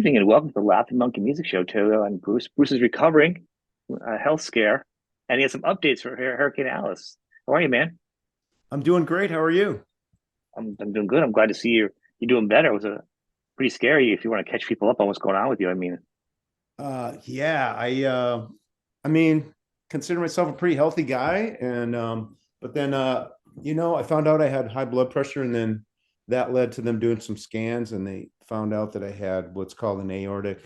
evening and welcome to the Laughing Monkey Music Show, Toto and Bruce. Bruce is recovering a health scare, and he has some updates for Hurricane Alice. How are you, man? I'm doing great. How are you? I'm doing good. I'm glad to see you're doing better. It was pretty scary if you want to catch people up on what's going on with you. I mean, Yeah, I mean, consider myself a pretty healthy guy, and but then I found out I had high blood pressure, and then that led to them doing some scans, and they found out that I had what's called an a,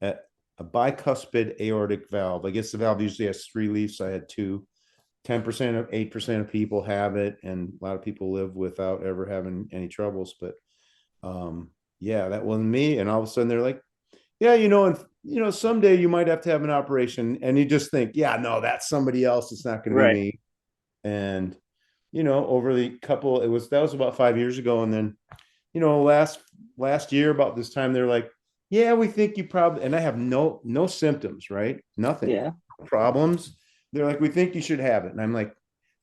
a bicuspid aortic valve. I guess the valve usually has three leaves. I had two. 10% of 8% of people have it, and a lot of people live without ever having any troubles. But yeah, that wasn't me. And all of a sudden they're like, yeah, and someday you might have to have an operation, and you just think, yeah, no, that's somebody else. It's not going to be right? me. And over the couple, that was about 5 years ago, and then last year about this time, they're like, yeah, we think you probably, and I have no symptoms, right? Nothing, Yeah, problems. They're like, we think you should have it, and I'm like,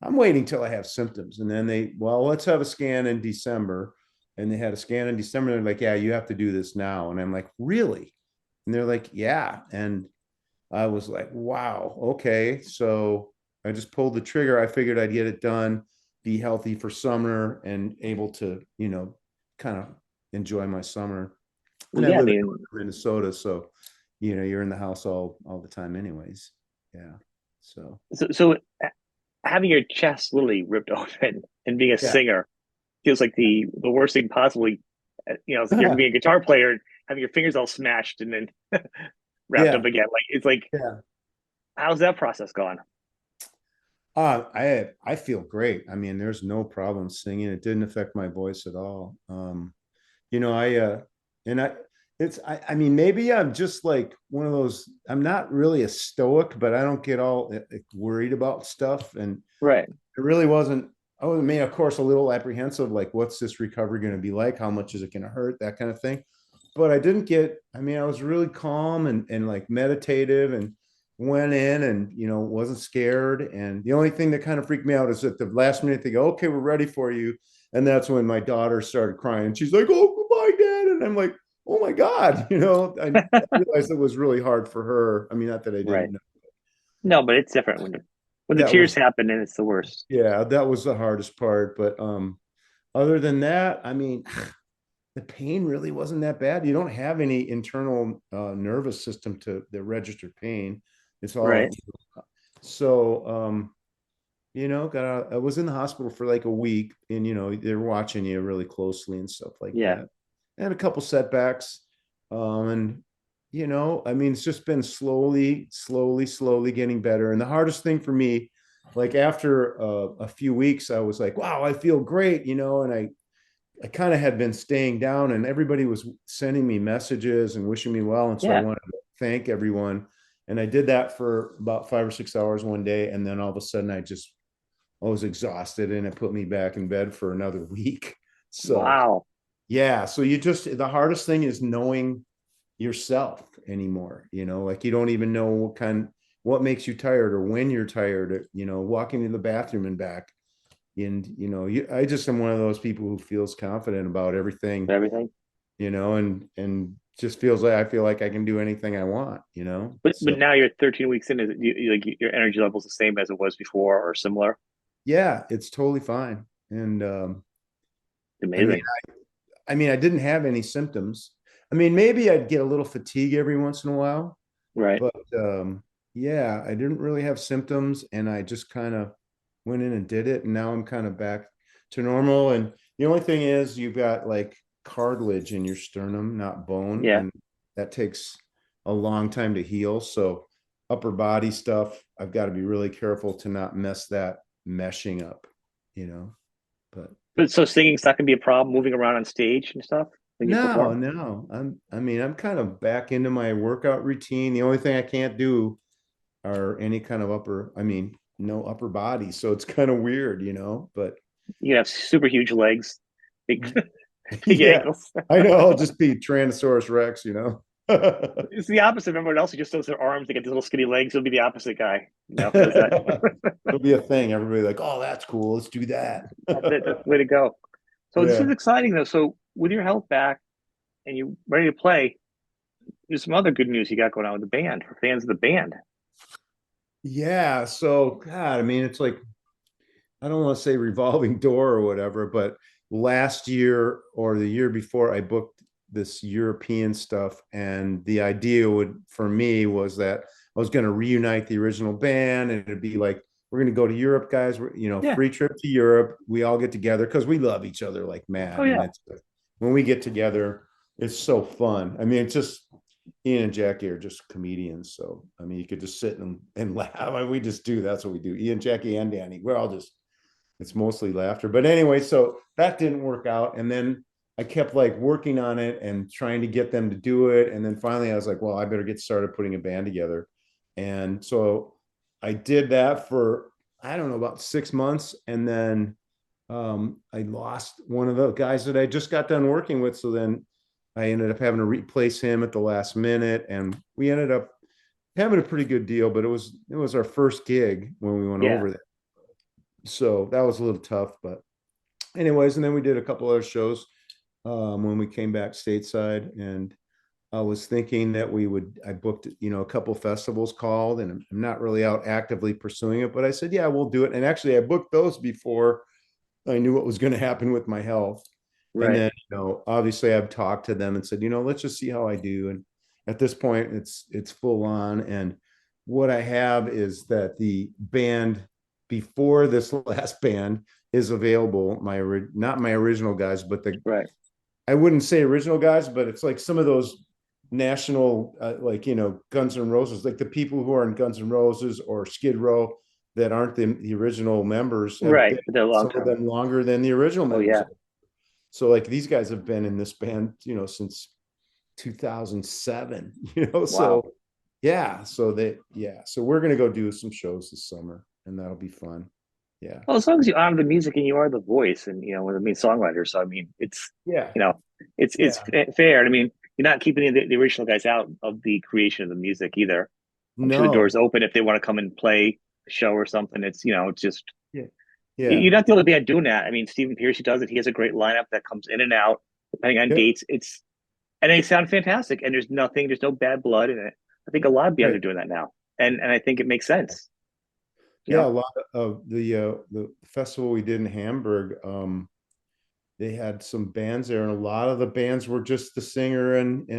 I'm waiting till I have symptoms, and then well, let's have a scan in December, and they had a scan in December. They're like, yeah, you have to do this now, and I'm like, really? And they're like, yeah. And I was like, wow, okay. So I just pulled the trigger. I figured I'd get it done, be healthy for summer, and able to, kind of enjoy my summer. well, And I yeah. I live mean, in Minnesota, so you're in the house all the time, anyways. Yeah. So so having your chest literally ripped open and being a yeah, singer feels like the worst thing possibly. It's like you're being a guitar player and having your fingers all smashed and then wrapped yeah, up again. Like it's like, yeah. how's that process gone? I feel great. I mean, there's no problem singing. It didn't affect my voice at all. I and I it's I mean, maybe I'm just like one of those. I'm not really a stoic, but I don't get all worried about stuff. And Right. it really wasn't. I was, I mean, of course, a little apprehensive, like what's this recovery going to be like? How much is it going to hurt? That kind of thing. But I didn't get. I mean, I was really calm and like meditative, and went in and wasn't scared. And the only thing that kind of freaked me out is at the last minute they go, okay, we're ready for you. And that's when my daughter started crying. She's like, oh, goodbye, Dad. And I'm like, oh my God, I realized it was really hard for her. I mean, not that I Right. didn't know. No, but it's different when the That tears was, happen and it's the worst. yeah, that was the hardest part. But other than that, I mean, the pain really wasn't that bad. You don't have any internal nervous system to the register pain. It's all Right. so I was in the hospital for like a week, and they're watching you really closely and stuff like Yeah. that. And a couple setbacks. And I mean, it's just been slowly getting better. And the hardest thing for me, like after a few weeks, I was like, wow, I feel great, and I kind of had been staying down, and everybody was sending me messages and wishing me well. And so I Yeah. wanted to thank everyone. And I did that for about 5 or 6 hours one day. And then all of a sudden I was exhausted, and it put me back in bed for another week. So Wow. yeah. So the hardest thing is knowing yourself anymore, like you don't even know what makes you tired or when you're tired, walking to the bathroom and back. And I just am one of those people who feels confident about everything, Everything. and just feels like I feel like I can do anything I want, But so now you're 13 weeks in. Is it, like your energy level's the same as it was before or similar? yeah, it's totally fine. And I mean, Amazing. I didn't have any symptoms. I mean, maybe I'd get a little fatigue every once in a while, Right. but yeah, I didn't really have symptoms, and I just kind of went in and did it, and now I'm kind of back to normal. And the only thing is, you've got like cartilage in your sternum, not bone, Yeah. and that takes a long time to heal. So upper body stuff, I've got to be really careful to not mess that meshing up, you know. But But so singing's not gonna be a problem moving around on stage and stuff when you no, perform? no, I'm kind of back into my workout routine. The only thing I can't do are any kind of no upper body. So it's kind of weird, but You have super huge legs, big big yeah, ankles. I know. I'll just be Tyrannosaurus Rex. It's the opposite of everyone else who just does their arms. They get these little skinny legs. He'll be the opposite guy, who does that. It'll be a thing. Everybody like, oh, that's cool. Let's do that. That's it. That's the way to go. So this Yeah. is exciting though. So with your health back and you ready to play, there's some other good news you got going on with the band for fans of the band. Yeah. So, God, I mean, it's like, I don't want to say revolving door or whatever, but last year or the year before, I booked this European stuff. And the idea would, for me, was that I was going to reunite the original band, and it'd be like, we're going to go to Europe, guys. Yeah. Free trip to Europe. We all get together because we love each other like Oh mad. And yeah. it's when we get together, it's so fun. I mean, it's just Ian and Jackie are just comedians. So, I mean, you could just sit and laugh. I mean, we just do. That's what we do. Ian, Jackie, and Danny. We're all just, it's mostly laughter. But anyway, so that didn't work out. And then I kept like working on it and trying to get them to do it. And then finally I was like, well, I better get started putting a band together. And so I did that for, I don't know, about 6 months. And then I lost one of the guys that I just got done working with. So then I ended up having to replace him at the last minute. And we ended up having a pretty good deal, but it was our first gig when we went Yeah. over there. So that was a little tough, but anyways, and then we did a couple other shows when we came back stateside, and I was thinking that I booked, a couple festivals called, and I'm not really out actively pursuing it, but I said, yeah, we'll do it. And actually I booked those before I knew what was going to happen with my health. And Right. then, obviously I've talked to them and said, let's just see how I do. And at this point it's full on. And what I have is that the band before this last band is available. Not my original guys, but Right. I wouldn't say original guys, but it's like some of those national, like, Guns N' Roses, like the people who are in Guns N' Roses or Skid Row that aren't the original members have Right. been, For the long some of time. them, longer than the original Oh members. yeah. So like these guys have been in this band, since 2007, Wow. so yeah, so we're going to go do some shows this summer, and that'll be fun. Yeah. Well, as long as you honor the music and you are the voice, and one of the main songwriters, so I mean, it's Yeah. you know, it's Yeah. fair. And I mean, you're not keeping the original guys out of the creation of the music either. I'm sure the No. door's open if they want to come and play a show or something. It's just Yeah. Yeah. you're not the only band doing that. I mean, Stephen Pierce, he does it. He has a great lineup that comes in and out depending on Yep. dates. And they sound fantastic, and there's no bad blood in it. I think a lot of bands are Right. doing that now, and I think it makes sense. You Yeah, a know, lot of the festival we did in Hamburg, they had some bands there, and a lot of the bands were just the singer and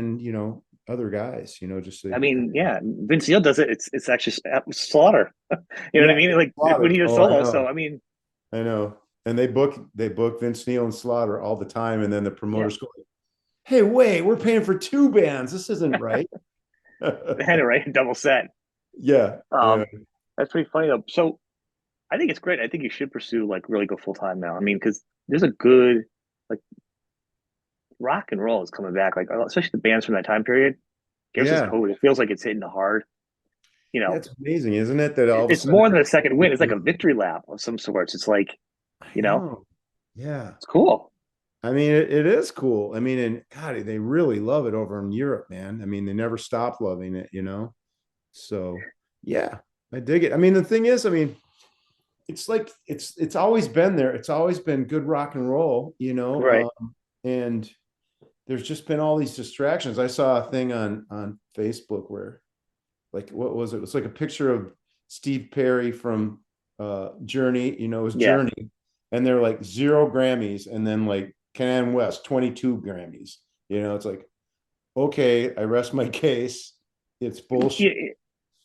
other guys, just I the mean, yeah, Vince Neil does it. It's actually slaughter. You know what I yeah, mean? Like when he Slaughter. does Oh, I solo. So know, I mean, I know. And they book Vince Neil and Slaughter all the time, and then the yeah, promoters go, "Hey, wait, we're paying for two bands. This isn't right." they had it right, double set. Yeah, yeah, Um, that's pretty funny though. So I think it's great. I think you should pursue like really go full time now. I mean, because there's a good like rock and roll is coming back. Like especially the bands from that time period. Garrison's yeah. Code. It feels like it's hitting hard. You Yeah, know, it's amazing, isn't it? That all of a it's sudden more than a second win. It's like everybody's a victory lap of some sorts. It's like I you know, know. Yeah. it's cool. I mean, it is cool. I mean, and God, they really love it over in Europe, man. I mean, they never stop loving it. So yeah, I dig it. I mean, the thing is, I mean, it's like it's always been there. It's always been good rock and roll. Right. And there's just been all these distractions. I saw a thing on Facebook where, like, what was it? It was like a picture of Steve Perry from Journey, his Yeah. Journey, and they're like 0 Grammys, and then like Kanye West 22 Grammys. It's like, okay, I rest my case. It's bullshit. Yeah.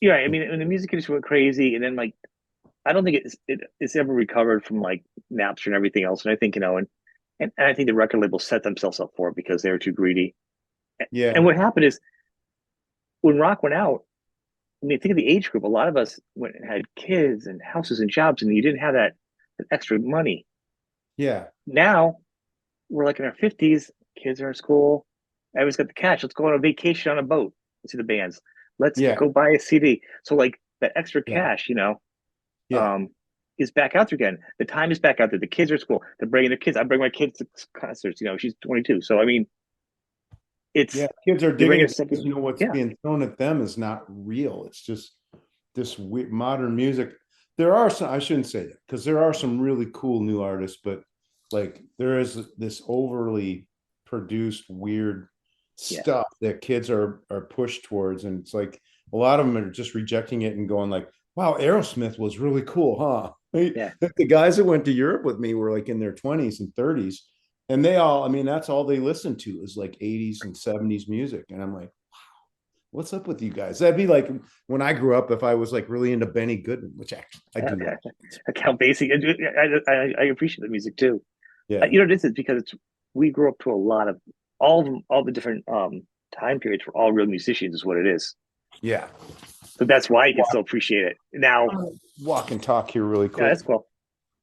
Yeah. I mean, when the music industry went crazy, and then like I don't think it's ever recovered from like Napster and everything else. And I think and I think the record labels set themselves up for it because they were too greedy. And Yeah, what happened is when rock went out. I mean, think of the age group. A lot of us went and had kids and houses and jobs, and you didn't have that extra money. yeah, Now we're like in our 50s, kids are in school, everyone's got the cash. Let's go on a vacation on a boat. Let's see the bands. Let's yeah, go buy a CD. So like that extra yeah, cash, yeah, um, is back out there again. The time is back out there. The kids are at school. They're bringing their kids. I bring my kids to concerts. She's 22. So I mean, yeah. it's Kids are you're digging bringing a it because second. what's Yeah, being thrown at them is not real. It's just this modern music. There are some, I shouldn't say that, because there are some really cool new artists, but like there is this overly produced, weird. Yeah, stuff that kids are pushed towards, and it's like a lot of them are just rejecting it and going like, "Wow, Aerosmith was really cool, huh?" yeah, The guys that went to Europe with me were like in their 20s and 30s, and they all, I mean, that's all they listened to is like 80s and 70s music, and I'm like, what's up with you guys? That'd be like when I grew up, if I was like really into Benny Goodman, which actually I yeah, do love. yeah. Like how basic. I appreciate the music too. Yeah. This is because we grew up to a lot of all the different time periods for all real musicians is what it is. Yeah. So that's why you can still appreciate it. Now, I'm gonna walk and talk here really yeah, quick. that's cool.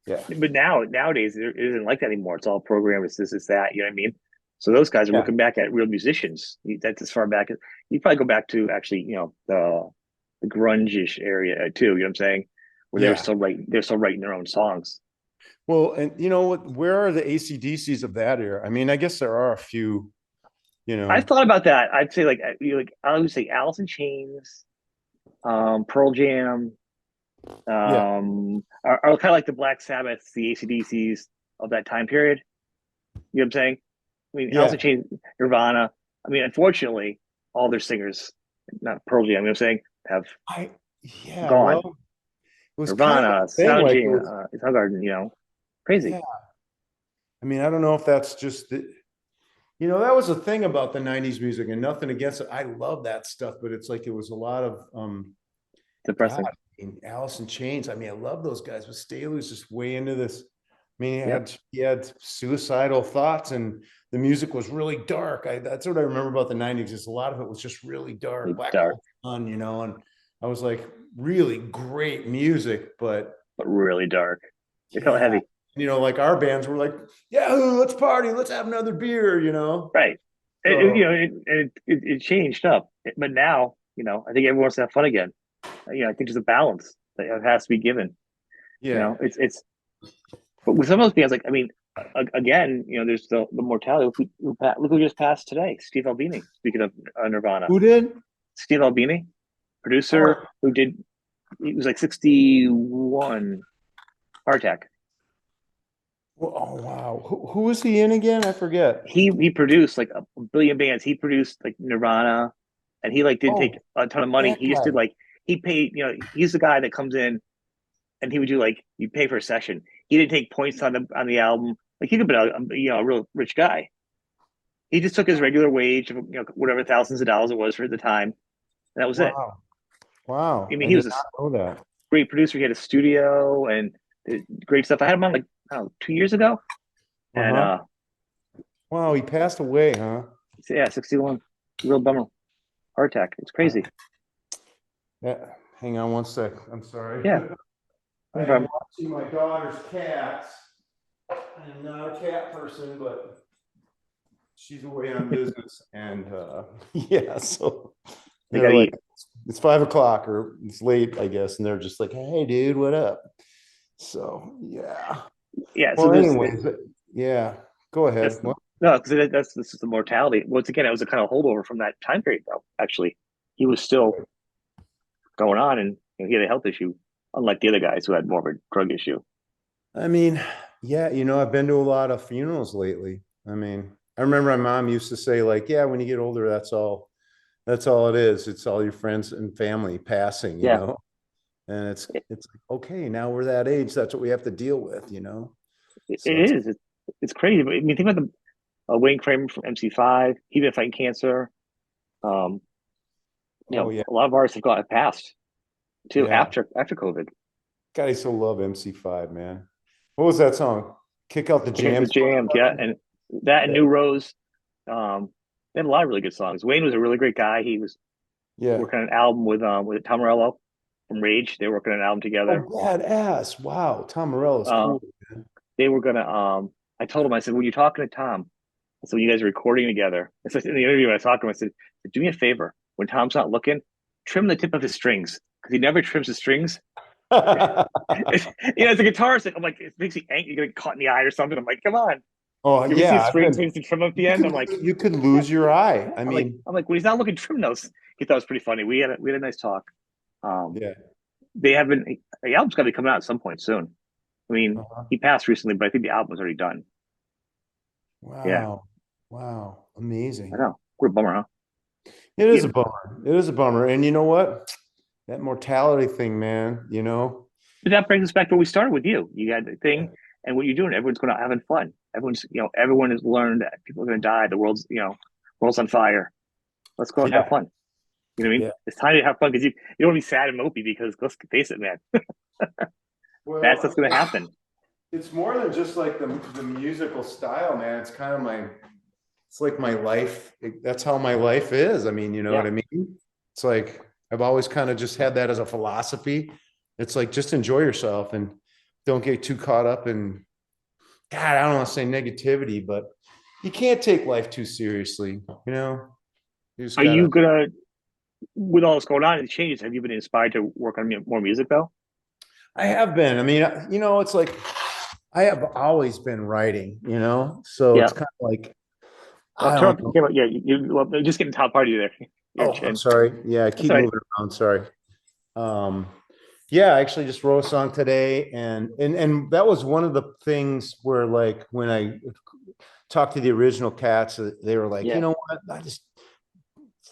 Yeah. But nowadays it isn't like that anymore. It's all programmed. It's this, it's that. You know what I mean? So those guys are Yeah. looking back at real musicians. That's as far back as you probably go back to actually, the grunge-ish area too. You know what I'm saying? Where Yeah. they're still writing their own songs. Well, and you know what? Where are the ACDCs of that era? I mean, I guess there are a few, you I've know. thought about that. I'd say I would say Alice in Chains, Pearl Jam, Yeah. are kind of like the Black Sabbaths, the ACDCs of that time period. You know what I'm saying? I mean, Alice in Yeah. Chains, Nirvana. I mean, unfortunately, all their singers, not Pearl Jam, you know what I'm saying, have I, yeah. gone. Well, it was kind of Nirvana, a thing. Like, it Soundgarden, was, Soundgarden, crazy. yeah. I mean, I don't know if that's just the, that was the thing about the 90s music, and nothing against it. I love that stuff, but it's like it was a lot of God, Depressing. I mean, Alice in Chains. I mean, I love those guys, but Staley was just way into this. I mean, Yep. he had suicidal thoughts, and the music was really dark. That's what I remember about the 90s. Is a lot of it was just really dark, Black Dark, Hole Sun, and I was like, really great music, but but really dark. They felt yeah, heavy. like our bands were like, yeah, let's party, let's have another beer. Right. So It changed up. But now, I think everyone wants to have fun again. I think there's a balance that has to be given. yeah, It's but with some of those bands, like I mean, again, there's the mortality. Look who just passed today, Steve Albini. Speaking of Nirvana, who did? Steve Albini, producer Oh, who did he was like 61, heart attack. oh wow, who was he in again? I forget. He produced like a billion bands. He produced like Nirvana, and he like didn't take Oh, a ton of money. that He just did guy. like he paid. He's the guy that comes in and he would do like you pay for a session. He didn't take points on the album. Like he could have been a real rich guy. He just took his regular wage of whatever thousands of dollars it was for the time, and that was it. Wow. I Wow. mean, I he did was a not know that. great producer. He had a studio and did great stuff. I had him on like I don't know 2 years ago, and Uh-huh. Wow, he passed away, huh? yeah, 61, real bummer, heart attack. It's crazy. Yeah. Hang on one sec. I'm sorry. Yeah, I no am problem. watching my daughter's cats. I am not a cat person, but she's away on business. And yeah, so They they're gotta like, eat. it's 5 o'clock or it's late, I guess. And they're just like, hey, dude, what up? So yeah. Yeah, so Well, there's anyways, yeah. Go ahead. that's What? no, because that's this is the mortality. Once again, it was a kind of holdover from that time period, though. Actually, he was still going on, and he had a health issue, unlike the other guys who had more of a drug issue. I mean, yeah, I've been to a lot of funerals lately. I mean, I remember my mom used to say, like, yeah, when you get older, that's all it is. It's all your friends and family passing. Yeah, And it's it, it's like, okay, now we're that age. That's what we have to deal with. it So it's is. It's crazy. But I mean, think about the Wayne Kramer from MC5. He's been fighting cancer. Um, oh yeah, a lot of artists have passed too yeah. after COVID. God, I so love MC5, man. What was that song? Kick out the Okay, the jams. jams, yeah, and that and Yeah. New Rose. They had a lot of really good songs. Wayne was a really great guy. He was Yeah. working on an album with Tom Morello from Rage. They were working on an album Oh, together. badass. Wow. Tom Morello is Uh, cool, man. they were gonna. I told him, I said, when you're talking to Tom, so you guys are recording together. And so in the interview, when I talked to him, I said, do me a favor. When Tom's not looking, trim the tip of his strings because he never trims his strings. As a guitarist, I'm like, it makes me angry. You get caught in the eye or something. I'm like, come on. Oh You ever see yeah, his strings when he's trim up the you end? could I'm like, you could lose your eye. I I'm like, mean, I'm like, when he's not looking, trim those. He thought it was pretty funny. We had a nice talk. Um, yeah. they have been the album's got to be coming out at some point soon. I mean, Uh-huh. he passed recently, but I think the album was already done. Yeah, Wow. Wow. I Amazing. know. What a bummer, huh? It is Yeah, a bummer. It is a bummer. And you know what? That mortality thing, man, you know. but that brings us back to where we started with you. You got the thing, and what you're doing. Everyone's going out having fun. Everyone has learned that people are going to die. The world's on fire. Let's go out and have Yeah. fun. You know what I mean? Yeah. It's time to have fun because you don't want to be sad and mopey because let's face it, man. That's Well, what's going to happen. it's more than just like the musical style, man. It's kind of it's like my life. That's how my life is. I mean, you know what Yeah. I mean? It's like I've always kind of just had that as a philosophy. It's like just enjoy yourself and don't get too caught up in God, I don't want to say negativity, but you can't take life too seriously, you know? You just Are you gotta gonna, with all this going on and the changes, have you been inspired to work on more music though? I have been. I mean, you know, it's like I have always been writing, you know? So Yeah. it's kind of like Well, I turn don't up the know. camera. Yeah, well, just getting top part of you there. Your Oh, I'm chin. sorry. Yeah, I That's keep all right. moving around. Sorry. Um, yeah, I actually just wrote a song today, and that was one of the things where like when I talked to the original Cats, they were like, you Yeah. know what, I just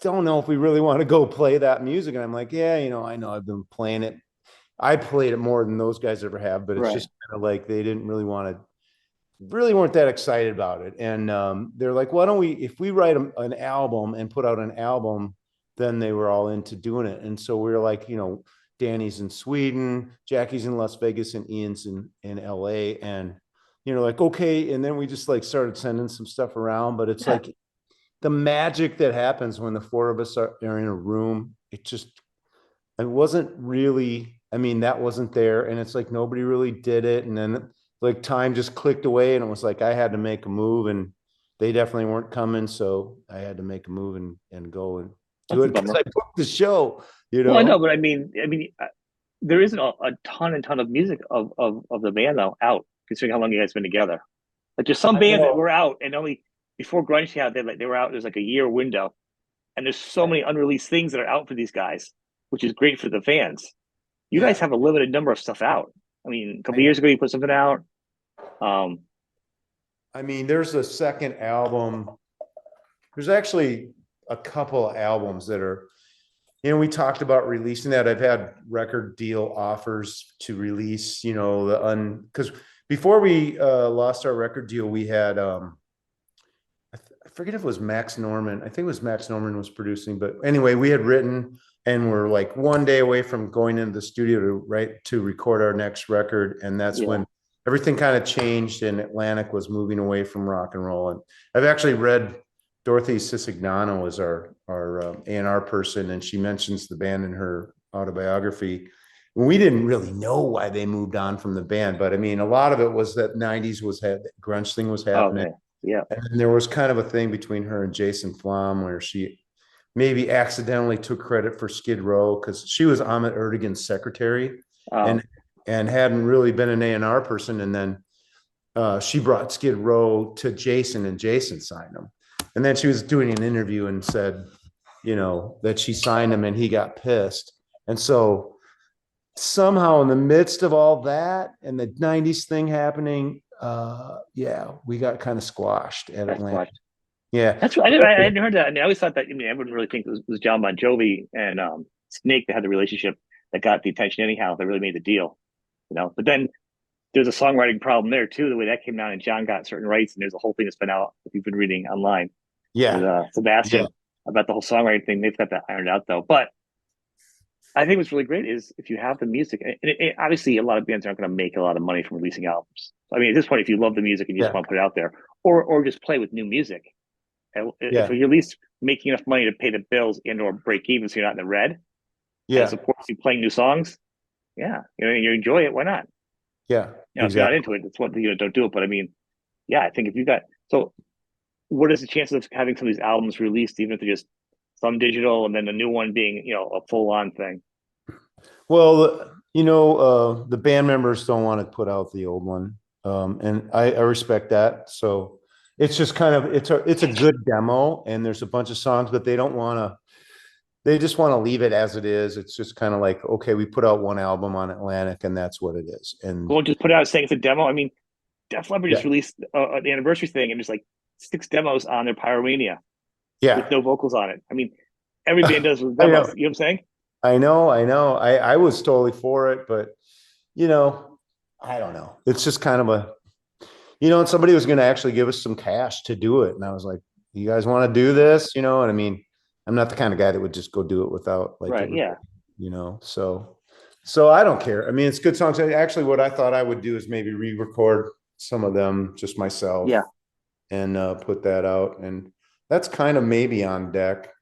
don't know if we really want to go play that music. And I'm like, yeah, you know, I know I've been playing it. I played it more than those guys ever have, but it's Right. just kind of like they didn't really want to, really weren't that excited about it. And they're like, why don't we, if we write an album and put out an album, then they were all into doing it. And so we were like, you know, Danny's in Sweden, Jackie's in Las Vegas, and Ian's in LA. And, you know, like, okay. And then we just like started sending some stuff around, but it's Yeah. like the magic that happens when the four of us are in a room, it wasn't really, I mean, that wasn't there. And it's like nobody really did it. And then like time just clicked away and it was like I had to make a move and they definitely weren't coming. So I had to make a move and go and do That's a it because bummer. I booked the show, you Well, I know, know? but I mean, there isn't a ton and ton of music of the band though out, considering how long you guys been together. Like there's some I bands that know. were out and only before grunge came out, they were out. There's like a year window, and there's so many unreleased things that are out for these guys, which is great for the fans. You guys Yeah. have a limited number of stuff out. I mean, a couple I, years ago you put something out. Um, I mean, there's a second album. There's actually a couple of albums that are, you know, we talked about releasing that. I've had record deal offers to release, you know, because before we lost our record deal, we had I forget if it was Max Norman. I think it was Max Norman was producing, but anyway, we had written and we're like one day away from going into the studio to record our next record, and that's yeah. when everything kind of changed and Atlantic was moving away from rock and roll. And I've actually read Dorothy Sisignano is our A&R person, and she mentions the band in her autobiography. We didn't really know why they moved on from the band, but I mean, a lot of it was that '90s grunge thing was happening, Okay. Yeah. and then there was kind of a thing between her and Jason Flom where she maybe accidentally took credit for Skid Row because she was Ahmet Ertegun's secretary and Um, and hadn't really been an A&R person. And then she brought Skid Row to Jason and Jason signed him. And then she was doing an interview and said, you know, that she signed him and he got pissed. And so somehow in the midst of all that and the '90s thing happening, yeah, we got kind of squashed at that's Atlanta. why. Yeah. That's what I hadn't heard that. I mean, I always thought that. I mean, I wouldn't really think it was John Bon Jovi and Snake that had the relationship that got the attention anyhow. That really made the deal, But then there's a songwriting problem there too. The way that came down, and John got certain rights, and there's a whole thing that's been out. If you've been reading online with Yeah. Yeah. Sebastian about the whole songwriting thing, they've got that ironed out though. But I think what's really great is if you have the music, and obviously a lot of bands aren't going to make a lot of money from releasing albums. I mean, at this point, if you love the music and you just Yeah. want to put it out there, or just play with new music, and if Yeah. you're at least making enough money to pay the bills and or break even, so you're not in the red, and it Yeah. supports you playing new songs, yeah, you enjoy it. Why not? Yeah. If you're not Exactly. into it, it's what don't do it. But I mean, yeah, I think if you got so, what is the chances of having some of these albums released, even if they're just some digital and then the new one being a full on thing? Well, you know, the band members don't want to put out the old one. And I respect that. So it's just kind of it's a good demo and there's a bunch of songs, but they just want to leave it as it is. It's just kind of like, okay, we put out one album on Atlantic and that's what it is. And Go and just put it out saying it's a demo. I mean, Def Leppard yeah, just released an anniversary thing and just like 6 demos on their Pyromania. with Yeah, no vocals on it. I mean, every band does with I know. demos. You know what I'm saying? I know. I was totally for it, but you know, I don't know. It's just kind of a, and somebody was going to actually give us some cash to do it. And I was like, you guys want to do this? And I mean, I'm not the kind of guy that would just go do it without like Right. everybody, Yeah. so I don't care. I mean, it's good songs. Actually, what I thought I would do is maybe re-record some of them just myself Yeah. and put that out. And that's kind of maybe on deck.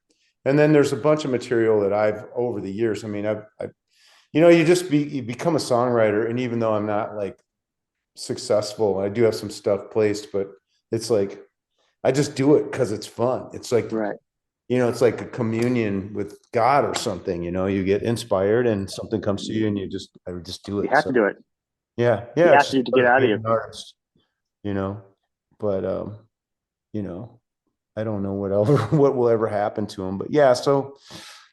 And then there's a bunch of material that I've over the years. I mean, you become a songwriter, and even though I'm not like successful, I do have some stuff placed, but it's like I just do it because it's fun. It's like Right. it's like a communion with God or something. You get inspired and something comes to you, and I would just do You it. have So to do it. You yeah, have it's to just to get part of out of being you. an artist. You know, but you know, I don't know what ever what will ever happen to him. But yeah, so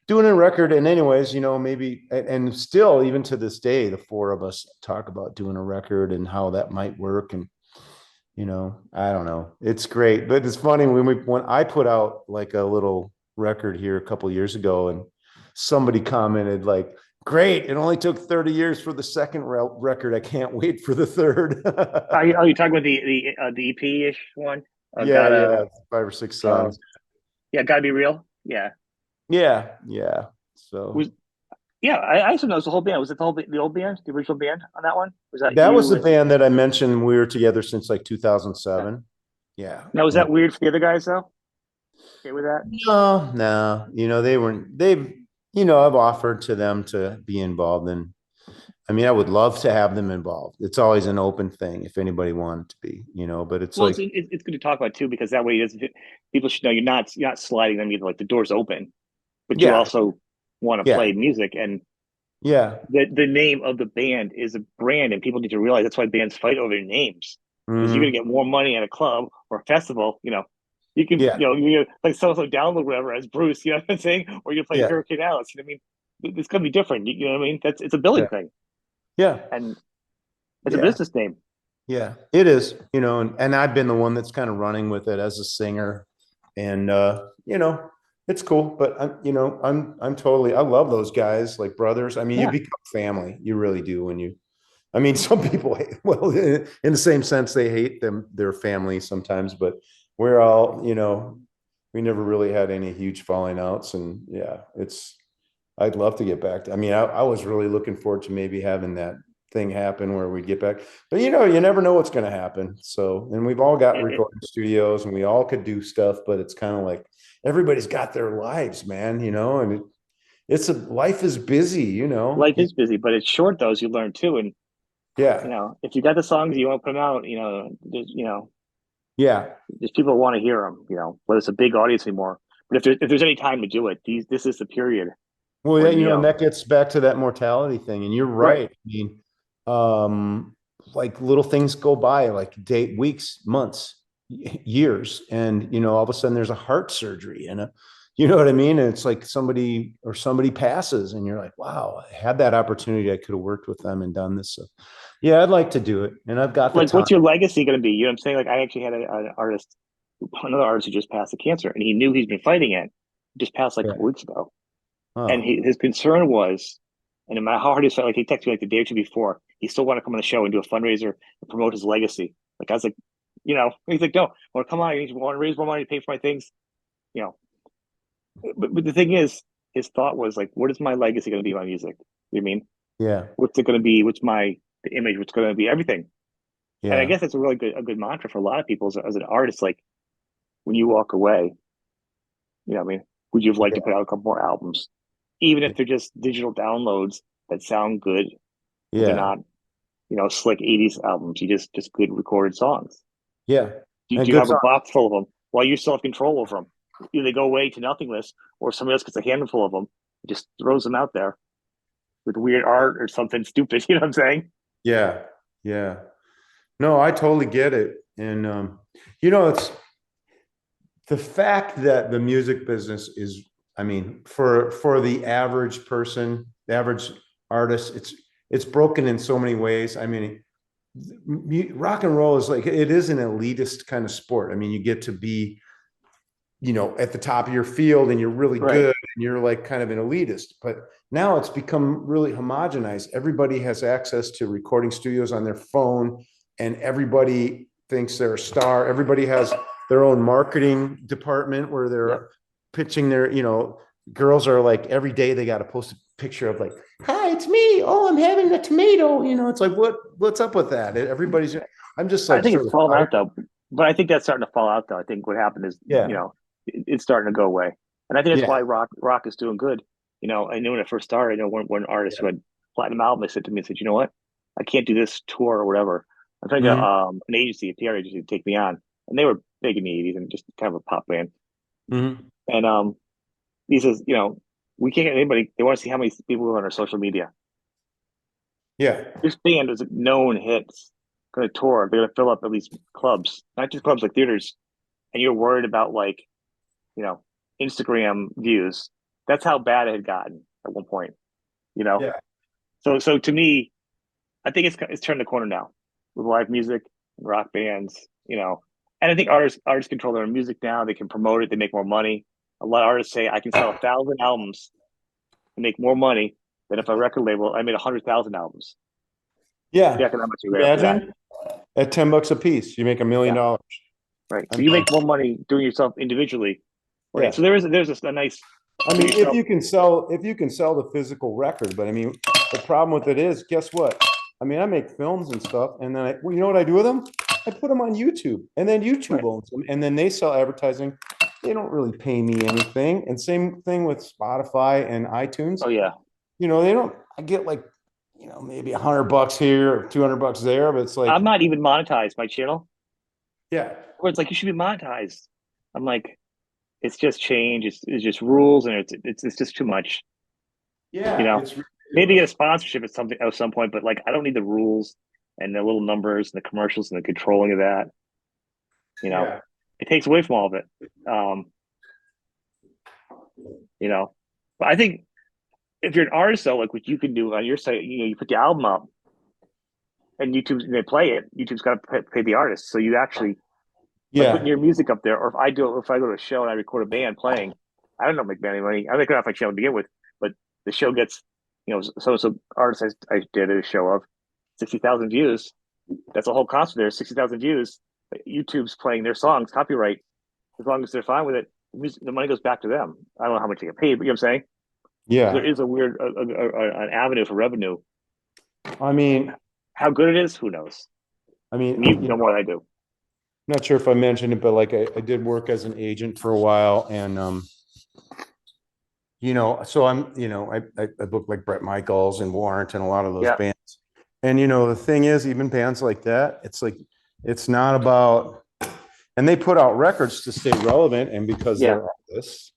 doing a record, and anyways, maybe and still even to this day, the four of us talk about doing a record and how that might work. And I don't know. It's great, but it's funny when I put out like a little record here a couple of years ago, and somebody commented like, "Great! It only took 30 years for the second record. I can't wait for the third." Are you talking about the EP ish one? Yeah, Gotta yeah, 5 or 6 uh, songs. yeah, gotta be real. Yeah. Yeah, yeah. So Was Yeah, I also know it was the whole band. Was it the old band, the original band on that one? Was that that was you the and band that I mentioned. We were together since like 2007. Yeah, now was and that weird for the other guys though? Okay with that? no, no, they weren't. I've offered to them to be involved in. I mean, I would love to have them involved. It's always an open thing if anybody wanted to be, but it's Well, like, it's good to talk about too because that way it doesn't people should know you're not sliding them either like the door's open, but you yeah, also want to yeah, play music and yeah. the name of the band is a brand and people need to realize that's why bands fight over their names because you're gonna Hmm. get more money at a club or a festival, you can Yeah, you like so download whatever as Bruce, you know what I'm saying? Or you play yeah, Hericane Alice, you know what I mean? It's gonna be different, you know what I mean? It's a yeah, billing thing yeah, and it's a yeah, business name. yeah. It is, and I've been the one that's kind of running with it as a singer, and it's cool. But I'm totally. I love those guys like brothers. I mean, you Yeah. become family. You really do when you. I mean, some people hate, well, in the same sense, they hate their family sometimes, but we're all, we never really had any huge falling outs. And yeah, I'd love to get back to, I mean, I was really looking forward to maybe having that thing happen where we get back, but you never know what's going to happen. So, and we've all got recording studios and we all could do stuff, but it's kind of like everybody's got their lives, man, and life is busy, Life is busy, but it's short though, as you learn too. And Yeah. if you got the songs you want to put them out, Yeah. there's people who want to hear them, whether it's a big audience anymore. But if there's any time to do it, this is the period Well, yeah, when and that gets back to that mortality thing. And you're right. right. I mean, like little things go by, like weeks, months, years, and all of a sudden there's a heart surgery and you know what I mean? And it's like somebody passes, and you're like, wow, I had that opportunity. I could have worked with them and done this. So, yeah, I'd like to do it, and I've got the Like, time. what's your legacy going to be? You know what I'm saying? Like, I actually had another artist who just passed of cancer, and he knew he's been fighting it. Just passed like a couple Yeah. weeks ago, and Oh, his concern was, and no matter how hard he felt, like he texted me like the day or two before, he still wanted to come on the show and do a fundraiser and promote his legacy. Like I was like, he's like, no, I want to come on. I want to raise more money to pay for my things, you know. But the thing is, his thought was like, what is my legacy going to be? My music. You know what I mean? yeah, What's it going to be? What's the image? What's going to be everything? And I yeah, guess that's a good mantra for a lot of people as an artist. Like when you walk away, what I mean, would you have liked to put out a couple more albums, even if yeah, they're just digital downloads that sound good, but they're yeah, not, slick '80s albums. You just good recorded songs. yeah, Do and you good have a song. box full of them while you still have control over them? Either they go away to nothingness, or somebody else gets a handful of them, just throws them out there with weird art or something stupid. You know what I'm saying? Yeah, yeah. No, I totally get it. And it's the fact that the music business is, I mean, for the average person, the average artist, it's broken in so many ways. I mean, rock and roll is like it is an elitist kind of sport. I mean, you get to be at the top of your field and you're really Right. good and you're like kind of an elitist. But now it's become really homogenized. Everybody has access to recording studios on their phone, and everybody thinks they're a star. Everybody has their own marketing department where Yep. they're pitching girls are like every day they got to post a picture of like, hi, it's me. Oh, I'm having a tomato. It's like, what's up with that? Everybody's, I'm just I like think sort it's of falling tired. out though, but I think that's starting to fall out though. I think what happened is, Yeah. it's starting to go away, and I think that's Yeah. why rock is doing good. I knew when I first started, I know one artist who Yeah. had platinum album. They said to me, said, you know what, I can't do this tour or whatever. I'm trying to get Mhm. an agency, a PR agency, to take me on, and they were big in the '80s and just kind of a pop band. Mhm. And he says, we can't get anybody. They want to see how many people are on our social media. Yeah. This band is known hits, going to tour. They're going to fill up at least clubs, not just clubs like theaters. And you're worried about like, you know, Instagram views. That's how bad it had gotten at one point. You know, Yeah. so to me, I think it's turned the corner now with live music, rock bands. And I think artists control their own music now. They can promote it. They make more money. A lot of artists say I can sell 1,000 albums and make more money than if a record label I made 100,000 albums. The Yeah. economics are there for that, Imagine at $10 a piece, you make $1 million. yeah, right. I So you mean, make more money doing yourself individually, right? yeah. So there's a nice I do mean, if yourself. you can sell, the physical record, but I mean, the problem with it is, guess what? I mean, I make films and stuff, and then well, you know what I do with them? I put them on YouTube, and then YouTube Right. owns them, and then they sell advertising. They don't really pay me anything. And same thing with Spotify and iTunes. Oh yeah. They don't. I get like, maybe $100 here or $200 there, but it's like, I'm not even monetized my channel. yeah, Where it's like you should be monetized. I'm like, it's just change. It's just rules, and it's just too much. You yeah, know, it's maybe get a ridiculous. sponsorship at some point, but like I don't need the rules and the little numbers and the commercials and the controlling of that. You know, Yeah, it takes away from all of it. Um, you know, but I think if you're an artist though, like what you can do on your site, you put the album up and they play it. YouTube's got to pay the artist, so you actually by putting yeah, your music up there, or if I go to a show and I record a band playing, I don't know make any money. I make it off my channel to begin with, but the show gets, so artist I did a show of 60,000 views. That's a whole concert there, 60,000 views. YouTube's playing their songs, copyright. As long as they're fine with it, the money goes back to them. I don't know how much they get paid, but you know what I'm saying. So there yeah. is a weird an avenue for revenue. I mean, How good it is, who knows? I I mean, mean, you know more than I do. not sure if I mentioned it, but like I did work as an agent for a while, and so I booked like Brett Michaels and Warrant and a lot of those Yeah, bands. And the thing is, even bands like that, it's like it's not about, and they put out records to stay relevant and because yeah. they're artists,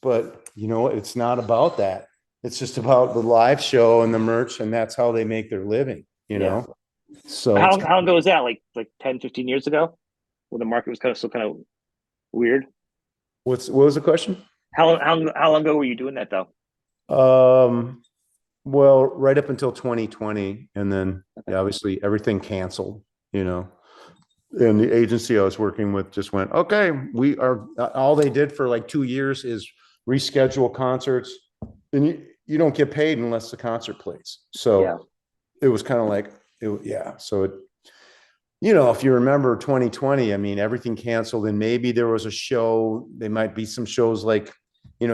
but it's not about that. It's just about the live show and the merch, and that's how they make their living. Yeah. So it's How long ago was that? Like 10, 15 years ago, when the market was still kind of weird. what was the question? How long ago were you doing that though? Um, well, right up until 2020, and then Okay. yeah, obviously everything canceled. And the agency I was working with just went, okay, we are all they did for like 2 years is reschedule concerts, and you don't get paid unless the concert plays. Yeah. So it was kind of like yeah. So if you remember 2020, I mean, everything canceled, and maybe there was a show. There might be some shows like,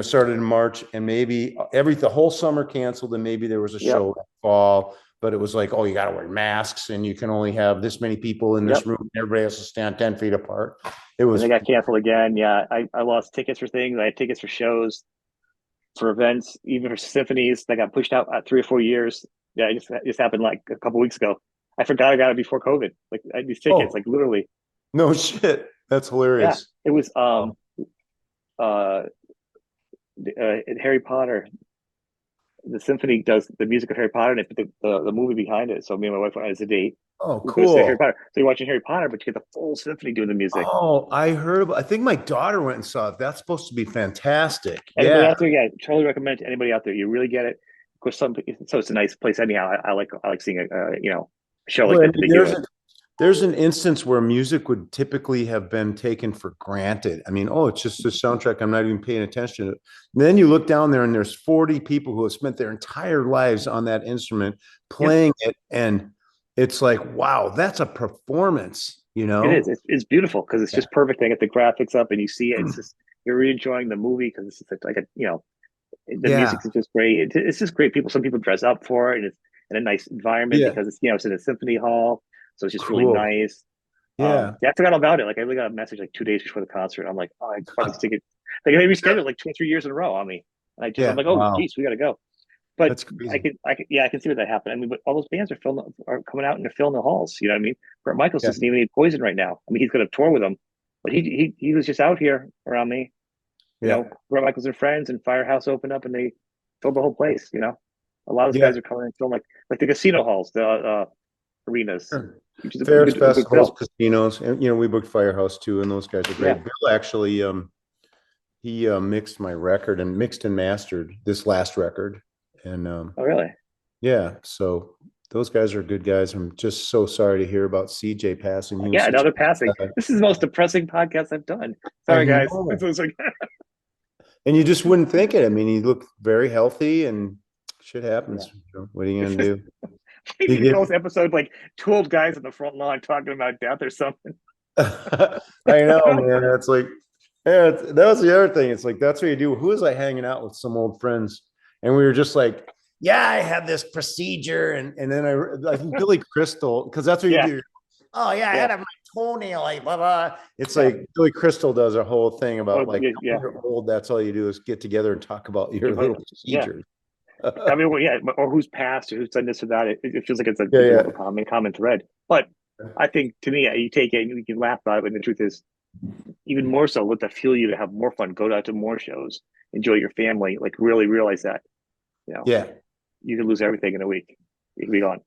started in March, and maybe the whole summer canceled, and maybe there was a Yep. show that fall, but it was like, oh, you got to wear masks, and you can only have this many people in this Yep. room. Everybody has to stand 10 feet apart. It And they was, got canceled again. Yeah. I lost tickets for things. I had tickets for shows, for events, even for symphonies that got pushed out 3 or 4 years. Yeah, it just happened like a couple weeks ago. I forgot I got it before COVID. Like these tickets, oh, like literally. no shit. That's Yeah. hilarious. It was Oh, uh, in Harry Potter. The symphony does the music of Harry Potter and they put the movie behind it. So me and my wife went as a date. oh, We go to see Harry cool. Potter. So you're watching Harry Potter, but you get the full symphony doing the music. Oh, I think my daughter went and saw it. That's supposed to be fantastic. Anybody Yeah. out there? Yeah, totally recommend it to anybody out there. You really get it. Of course, so it's a nice place anyhow. I like seeing a show like But that to begin there's with. there's an instance where music would typically have been taken for granted. I mean, oh, it's just a soundtrack. I'm not even paying attention to it. And then you look down there and there's 40 people who have spent their entire lives on that instrument Yep, playing it. And it's like, wow, that's a performance, you it is. know? It's beautiful because it's Yeah. just perfect. They get the graphics up and you see it. It's just you're really enjoying the movie because it's just like a the Yeah. music is just great. It's just great. Some people dress up for it, and it's in a nice environment Yeah. because it's in a symphony hall, so it's just really Cool. nice. Yeah. Yeah, I forgot all about it. Like I only got a message like 2 days before the concert. I'm like, oh, I bought these tickets. Like they rescheduled like 2 or 3 years in a row on me. I'm Yeah. like, oh, Wow. geez, we got to go. But That's crazy. yeah, I can see where that happened. I mean, but all those bands are coming out and they're filling the halls. You know what I mean? Brett Michaels Yeah. doesn't even need Poison right now. I mean, he's going to tour with them, but he was just out here around me. Yeah. Brett Michaels and friends and Firehouse opened up and they filled the whole place. A lot of those Yeah. guys are coming and filling like the casino halls, the arenas, Sure. which is Fairs, a good festivals, fill. casinos, and we booked Firehouse too, and those guys are Yeah. great. Bill actually, he mixed my record and mixed and mastered this last record, and Oh, really? yeah, so those guys are good guys. I'm just so sorry to hear about CJ passing. He was Yeah. such Another passing. a, This is the most depressing podcast I've done. I Sorry, guys. know, and you just wouldn't think it. I mean, he looked very healthy, and shit Yeah. happens. What are you This gonna is do? we You could call get this episode like two old guys on the front lawn talking about death or something. I know, man. It's like, yeah, that was the other thing. It's like, that's what you do. Who was I hanging out with? Some old friends. And we were just like, yeah, I had this procedure. And then I think Billy Crystal, because that's what you Yeah. do. Oh, yeah, I Yeah. had a my toenail, like, blah, blah. It's Yeah. like Billy Crystal does a whole thing about Or like, yeah. when you're old, that's all you do is get together and talk about your Yeah. little Yeah. procedures. I mean, well, yeah, or who's passed or who's done this or that. It feels like Yeah, it's more yeah. of a common thread. But I think to me, you take it and you can laugh about it. But the truth is, even more so, let that fuel you to have more fun, go out to more shows, enjoy your family, like really realize that, you know, Yeah. you can lose everything in a week. You can be gone.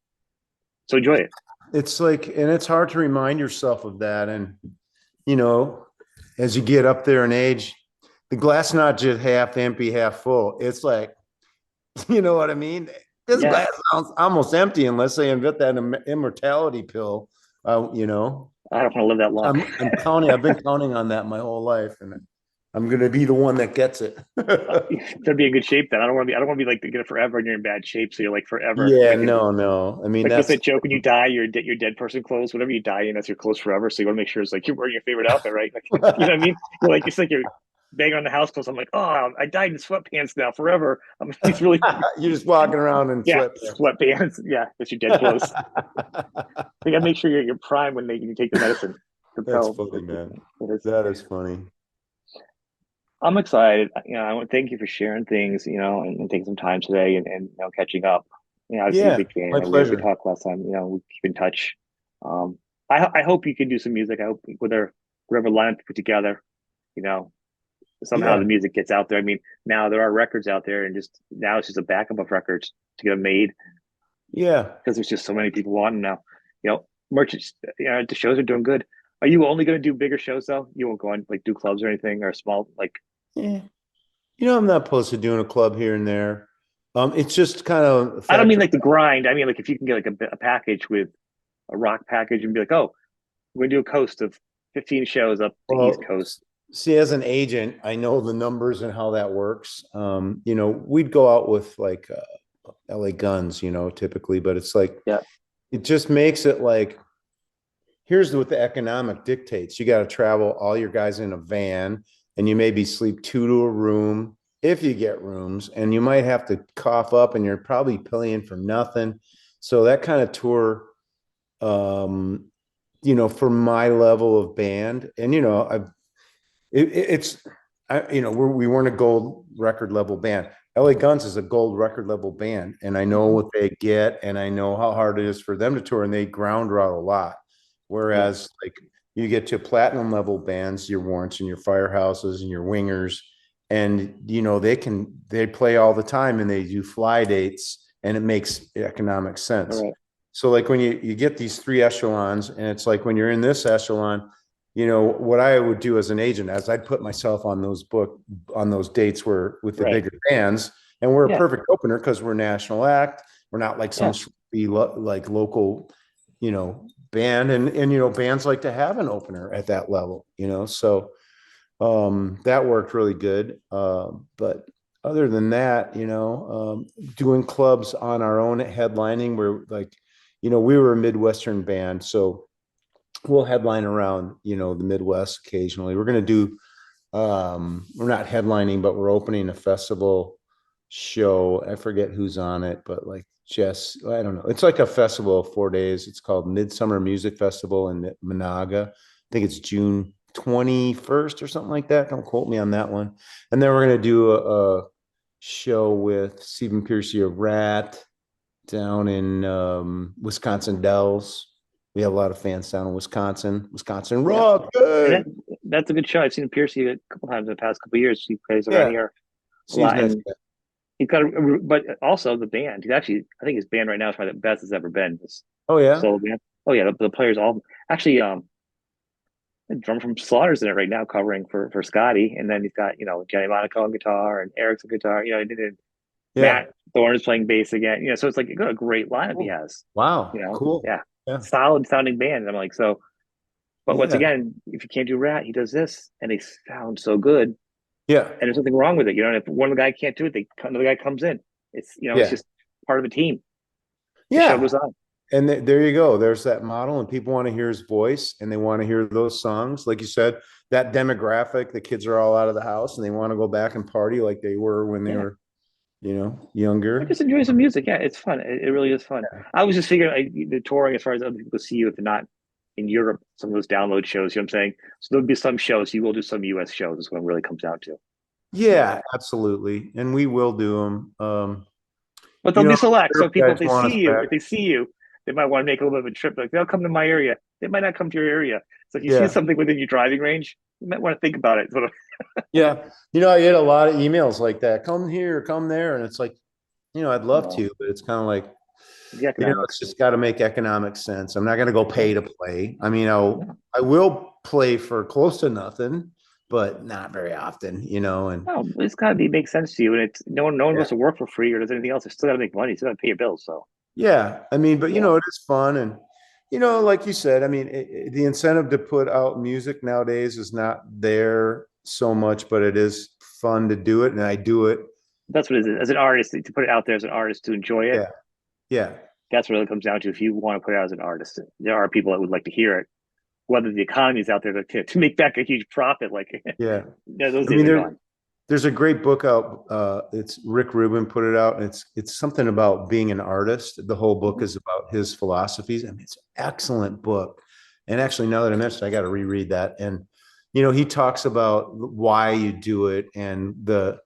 So enjoy it. It's like, and it's hard to remind yourself of that. And, you know, as you get up there in age, the glass not just half empty, half full. It's like, you know what I mean? This Yeah. glass sounds almost empty unless they invent that immortality pill. You know, I don't want to live that long. I'm counting. I've been counting on that my whole life, and I'm gonna be the one that gets it. To be in good shape then. I don't want to be like to get it forever and you're in bad shape. So you're like forever. Yeah, no, no. I mean, Like what's that's that joke when you die, your dead person clothes, whatever you die in, that's your clothes forever. So you want to make sure it's like you're wearing your favorite outfit, right? Like, you know what I mean? You're like, it's like you're banging on the house clothes. I'm like, oh, I died in sweatpants now forever. He's really, you're just walking around in yeah, sweatpants. sweatpants. Yeah, that's your dead clothes. You gotta make sure you're prime when you take the medicine. That's So funny, man. it is. That is funny. I'm excited. I want to thank you for sharing things, and taking some time today and catching up. Obviously a Yeah, big fan. my We pleasure. talked last time. We keep in touch. Um, I hope you can do some music. I hope whatever lineup you put together, you know, somehow the Yeah, music gets out there. I mean, now there are records out there, and just now it's just a backup of records to get them made yeah. because there's just so many people wanting now. Merch. The shows are doing good. Are you only going to do bigger shows though? You won't go on like do clubs or anything or small like. Yeah. I'm not opposed to doing a club here and there. It's just kind of a I don't mean factor. like the grind. I mean like if you can get like a package with a rock package and be like, oh, we're gonna do a coast of 15 shows up the East Well, Coast. see, as an agent, I know the numbers and how that works. We'd go out with like LA Guns, typically, but it's like Yeah, it just makes it like here's what the economic dictates. You got to travel all your guys in a van, and you maybe sleep two to a room if you get rooms, and you might have to cough up, and you're probably paying for nothing. So that kind of tour, um, for my level of band, and I've it's we weren't a gold record level band. LA Guns is a gold record level band, and I know mm-hmm. what they get, and I know how hard it is for them to tour, and they ground route a lot. Yeah, Whereas like you get to platinum level bands, your Warrants and your Firehouses and your Wingers, and they play all the time and they do fly dates, and it makes economic all sense. right, So like when you get these three echelons, and it's like when you're in this echelon, what I would do as an agent, as I'd put myself on those dates where with the right, bigger bands, and we're a yeah, perfect opener because we're national act. We're not like some yeah, like local, band, and bands like to have an opener at that level, so that worked really good. But other than that, doing clubs on our own headlining, we're like, we were a Midwestern band, so we'll headline around, the Midwest occasionally. We're going to do, we're not headlining, but we're opening a festival show. I forget who's on it, but like I don't know. It's like a festival of 4 days. It's called Midsummer Music Festival in Monaga. I think it's June 21st or something like that. Don't quote me on that one. And then we're going to do a show with Stephen Piercy of Rat down in Wisconsin Dells. We have a lot of fans down in Wisconsin. Wisconsin Yeah, rock. and Hey! that's a good show. I've seen Piercy a couple times in the past couple of years. He plays around Yeah, here a seems lot, nice. and he's got but also the band. He's actually, I think his band right now is probably the best it's ever been. This Oh yeah, solo band. Oh yeah, the players all actually the drummer from Slaughter's in it right now, covering for Scotty, and then he's got Johnny Monaco on guitar and Eric's on guitar. He did yeah. Matt Thorne is playing bass again. So it's like a great lineup he Cool. has. Wow, cool. Yeah, Yeah, solid sounding band. And I'm like, so, but once yeah, again, if you can't do Rat, he does this, and they sound so good. yeah, And there's nothing wrong with it. And if one of the guy can't do it, another guy comes in. It's yeah, just part of a team. The show yeah. goes on. And there you go. There's that model, and people want to hear his voice, and they want to hear those songs. Like you said, that demographic, the kids are all out of the house, and they want to go back and party like they were when they Yeah. were, Or younger. just enjoy some music. Yeah, it's fun. It really is fun. I was just figuring the touring as far as other people see you if they're not in Europe, some of those download shows, you know what I'm saying? So there'll be some shows, you will do some US shows is what it really comes down to. Yeah, absolutely. And we will do them. But they'll be select. So Europe people, guys want us if back. they see you, they might want to make a little bit of a trip. Like they'll come to my area. They might not come to your area. So if you see Yeah. something within your driving range, you might want to think about it. Sort of, Yeah. I get a lot of emails like that. Come here, come there. And it's like, I'd love to, but it's kind of like, the it's economics. just got to make economic sense. I'm not going to go Yeah. pay to play. I mean, Yeah. I will play for close to nothing, but not very often, and No, it's got to be make sense to you. And it's no one yeah. goes to work for free or does anything else. They still got to make money. Still got to pay your bills. So Yeah. I mean, but yeah, it is fun. And, like you said, I mean, the incentive to put out music nowadays is not there so much, but it is fun to do it. And I do it. that's what it is. As an artist, to put it out there as an artist to enjoy it, Yeah. Yeah. that's what it really comes down to. If you want to put it out as an artist, there are people that would like to hear it. Whether the economy is out there to make back a huge profit, like Yeah. those I days mean, are gone. there's a great book out. It's Rick Rubin put it out. And it's something about being an artist. The whole book is about his philosophies. I mean, it's an excellent book. And actually, now that I mentioned, I got to reread that. And he talks about why you do it and the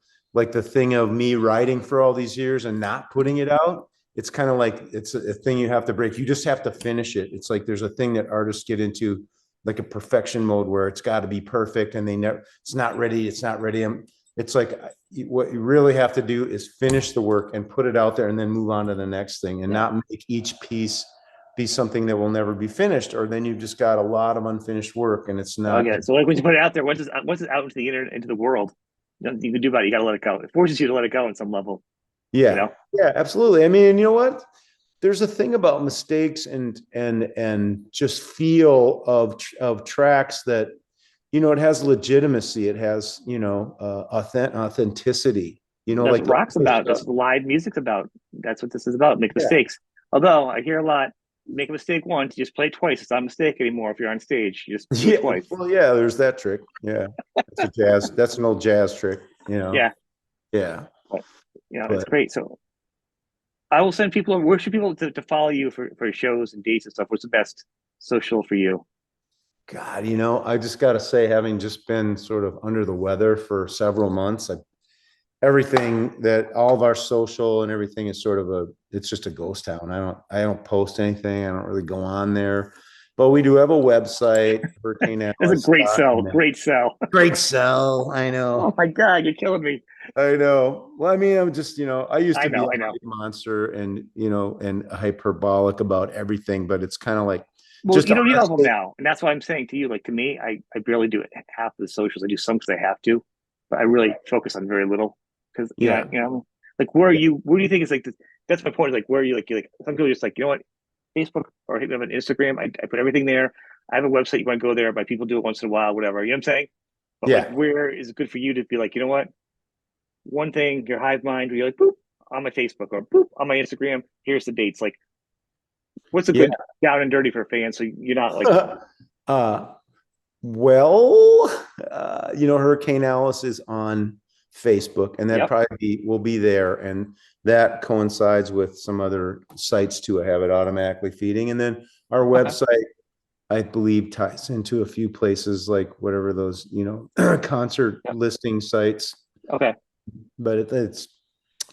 thing of me writing for all these years and not putting it out. It's kind of like it's a thing you have to break. You just have to finish it. It's like there's a thing that artists get into, like a perfection mode where it's got to be perfect and they never. It's not ready. It's not ready. It's like what you really have to do is finish the work and put it out there and then move on to the next thing and Yeah. not make each piece be something that will never be finished, or then you've just got a lot of unfinished work and it's not. Okay. So like when you put it out there, once it's out into the internet, into the world, nothing you can do about it. You got to let it go. It forces you to let it go on some level. You Yeah, know. yeah, absolutely. I mean, and you know what? There's a thing about mistakes and just feel of tracks that it has legitimacy. It has authenticity. That's Like what rock's the about. stuff. That's what live music's about. That's what this is about. Make Yeah, mistakes. Although I hear a lot, make a mistake once, you just play it twice. It's not a mistake anymore. If you're on stage, you just do it yeah. twice. Well, yeah. There's that trick. Yeah, that's a jazz. That's an old jazz trick. Yeah, Yeah, but it's but great. So I will send people. Where should people to follow you for shows and dates and stuff? What's the best social for you? God, I just got to say, having just been sort of under the weather for several months, everything that all of our social and everything is sort of it's just a ghost town. I don't post anything. I don't really go on there, but we do have a website, Hericane That's a Alice. great sell. Great sell. Great sell. I Oh know. my god, you're killing me. I know. Well, I mean, I'm just, I used I to be a know. I know. hype monster and hyperbolic about everything, but it's kind of like Well, just you don't need all of them honestly, now, and that's why I'm saying to you. Like to me, I barely do half of the socials. I do some because I have to, but I really focus on very little because yeah. like where are Yeah. you? Where do you think is like that's my point. Like where are you? Like some people are just like you know what? Facebook or hit me up on Instagram. I put everything there. I have a website. You want to go there, but people do it once in a while, whatever. You know what I'm saying? But like, Yeah. where is it good for you to be like, you know what? One thing, your hive mind, where you're like, boop, on my Facebook or boop, on my Instagram. Here's the dates. Like, what's a Yeah. good down and dirty for fans? So you're not like, uh, well, Hericane Alice is on Facebook, and that yep, probably will be there. And that coincides with some other sites too. I have it automatically feeding. And then our okay, website, I believe, ties into a few places like whatever those, concert yep, listing sites. okay. But it's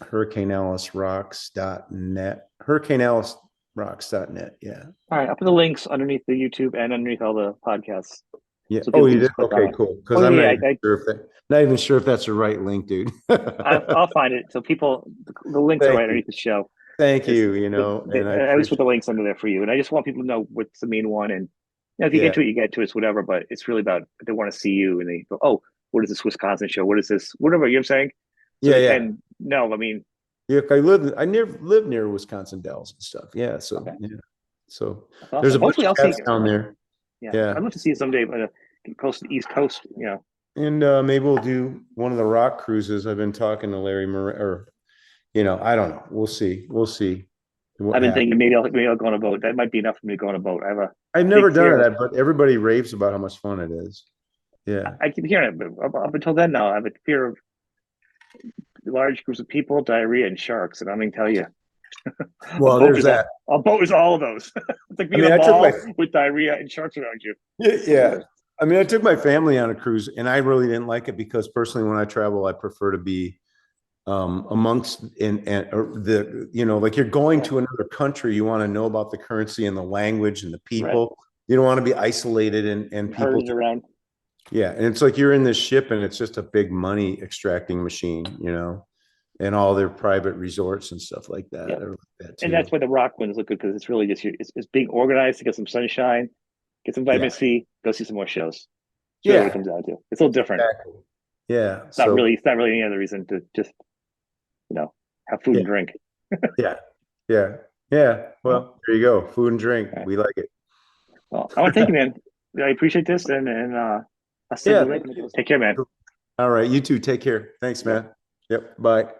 hurricanealicrocks.net. Hurricanealicrocks.net. Yeah. All right, I'll put the links underneath the YouTube and underneath all the podcasts, Yeah. so Oh, people you can did? just click on Okay, it. cool. Oh Because I'm yeah, yeah, not even sure if that's the right link, dude. I'll find it. So people, the links are Thank right you. underneath the show. Thank Just you, and I I always put appreciate the links under there for you, and I just want people to know what's the main one. And if you get yeah. to it, you get to it. It's whatever. But it's really about they want to see you, and they go, "Oh, what is this Wisconsin show? What is this? Whatever." You know what I'm saying? So Yeah, yeah. and no, I mean, Yeah, I never lived near Wisconsin Dells and stuff. Yeah, so okay, yeah. So that's there's awesome. a bunch Hopefully, of I'll see cats you. down there. Yeah, Yeah. I'd love to see you someday, but get close to the East Coast. You know, And maybe we'll do one of the rock cruises. I've been talking to Larry or I don't know. We'll see. We'll see what I've been happens. thinking maybe I'll go on a boat. That might be enough for me to go on a boat. I have a I've never big done fear. that, but everybody raves about how much fun it is. Yeah. I keep hearing it, but up until then, now I have a fear of large groups of people, diarrhea, and sharks. And I'm going to tell you, a Well, boat there's is all that. a boat is all of those. It's like I being in mean, a I took my mall with diarrhea and sharks around you. yeah, It's the yeah. worst. I mean, I took my family on a cruise, and I really didn't like it because personally, when I travel, I prefer to be amongst or like you're going Yeah, to another country. You want to know about the currency and the language and the right. people. You don't want to be isolated and people. Herded around. Yeah, and it's like you're in this ship, and it's just a big money extracting machine, and all their private resorts and stuff like that. Yeah, I like that and that's too. why the rock ones look good because it's really just it's being organized to get some sunshine, get some vitamin Yeah, C, go see some more shows. It's really what it yeah, comes down to. It's a little different. exactly. Yeah. It's So not really any other reason to just have food yeah, and drink. yeah, yeah, yeah. Well, Well, there you go. Food and drink. all right. We like it. Well, I want to thank you, man. I appreciate this, and I'll send Yeah. you the link. Thank you. Take care, man. All right. You too. Take care. Thanks, Yep. man. Yep. Bye.